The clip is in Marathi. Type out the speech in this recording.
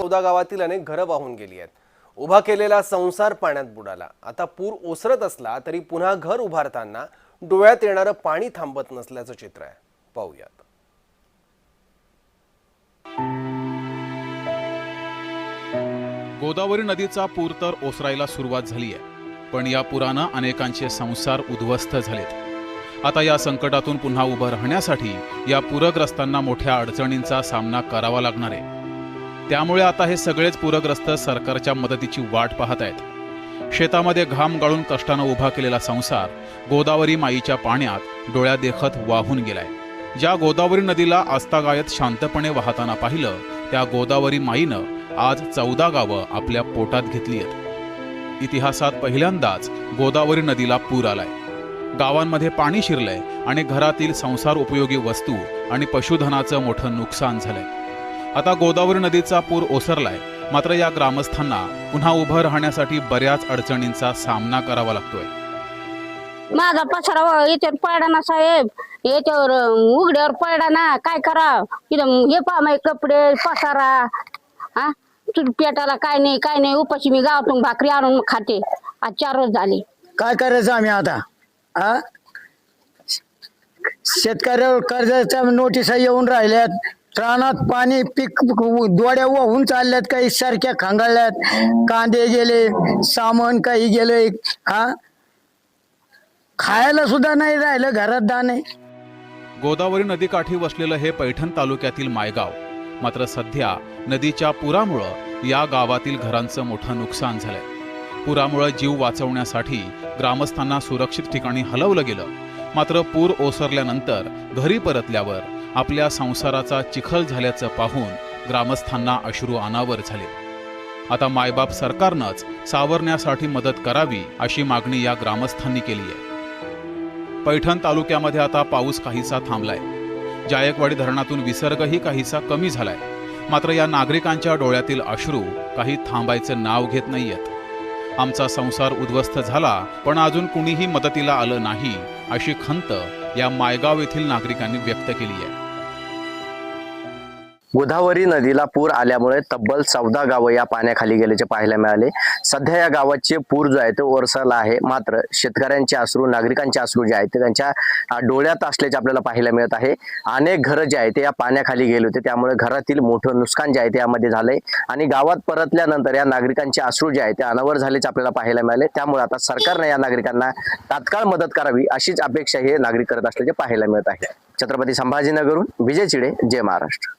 14 गावातील अनेक घरं वाहून गेली आहेत। उभा केलेला संसार पाण्यात बुडाला। आता पूर ओसरत असला तरी पुन्हा घर उभारताना डोळ्यात येणारं पाणी थांबत नसल्याचं चित्र आहे। पाहूयात। गोदावरी नदीचा पूर तर ओसरायला सुरुवात झाली आहे, पण या पुरानं अनेकांचे संसार उद्ध्वस्त झालेत। आता या संकटातून पुन्हा उभं राहण्यासाठी या पूरग्रस्तांना मोठ्या अडचणींचा सामना करावा लागणार आहे। त्यामुळे आता हे सगळेच पूरग्रस्त सरकारच्या मदतीची वाट पाहत आहेत। शेतामध्ये घाम गाळून कष्टानं उभा केलेला संसार गोदावरी माईच्या पाण्यात डोळ्या देखत वाहून गेलाय। ज्या गोदावरी नदीला आस्तागायत शांतपणे वाहताना पाहिलं, त्या गोदावरी माईनं आज 14 गावं आपल्या पोटात घेतली आहेत। इतिहासात पहिल्यांदाच गोदावरी नदीला पूर आलाय। गावांमध्ये पाणी शिरलंय आणि घरातील संसार उपयोगी वस्तू आणि पशुधनाचं मोठं नुकसान झालंय। आता गोदावरी नदीचा पूर ओसरलाय, मात्र या ग्रामस्थांना पुन्हा उभं राहण्यासाठी बऱ्याच अडचणींचा सामना करावा लागतोय। माझा पसारा याच्यावर पडला ना साहेब, याच्यावर उघड्यावर पडला ना, काय करावं? इथं हे पहा माझे कपडे, पसारा, हा पेटाला काय नाही उपाशी मी गावातून भाकरी आणून खाते। आज 4 रोज झाले। काय करायचं आम्ही आता? शेतकऱ्यावर कर्जाच्या नोटिसा येऊन राहिल्यात, रानात पाणी पीक दोड्या वाहून चालल्यात, काही सारख्या खांगाळल्यात, कांदे गेले, सामान काही गेले, खायला सुद्धा नाही राहिलं घरात दाणे। गोदावरी नदीकाठी वसलेलं हे पैठण तालुक्यातील मायगाव, मात्र सध्या नदीच्या पुरामुळं या गावातील घरांचं मोठं नुकसान झालंय। पुरामुळं जीव वाचवण्यासाठी ग्रामस्थांना सुरक्षित ठिकाणी हलवलं गेलं, मात्र पूर ओसरल्यानंतर घरी परतल्यावर आपल्या संसाराचा चिखल झाल्याचं पाहून ग्रामस्थांना अश्रू अनावर झाले। आता मायबाप सरकारनंच सावरण्यासाठी मदत करावी अशी मागणी या ग्रामस्थांनी केली आहे। पैठण तालुक्यामध्ये आता पाऊस काहीसा थांबलाय। जायकवाडी धरणातून विसर्गही काहीसा कमी झालाय, मात्र या नागरिकांच्या डोळ्यातील अश्रू काही थांबायचं नाव घेत नाहीयेत। आमचा संसार उद्ध्वस्त झाला, पण अजून कुणीही मदतीला आलं नाही अशी खंत या मायगाव येथील नागरिकांनी व्यक्त केली आहे। गोदावरी नदीला पूर आल्यामुळे तब्बल 14 गावं या पाण्याखाली गेल्याचे पाहायला मिळाले। सध्या या गावाचे पूर जो आहे तो ओसरला आहे, मात्र शेतकऱ्यांचे अश्रू, नागरिकांचे अश्रू जे आहेत ते त्यांच्या डोळ्यात असल्याचे आपल्याला पाहायला मिळत आहे। अनेक घरं जे आहेत ते या पाण्याखाली गेले होते, त्यामुळे घरातील मोठं नुकसान जे आहे ते यामध्ये झालंय आणि गावात परतल्यानंतर या नागरिकांचे अश्रू जे आहेत ते अनावर झाल्याचे आपल्याला पाहायला मिळाले। त्यामुळे आता सरकारने या नागरिकांना तात्काळ मदत करावी अशीच अपेक्षा हे नागरिक करत असल्याचे पाहायला मिळत आहे। छत्रपती संभाजीनगरहून विजय चिडे, जय महाराष्ट्र।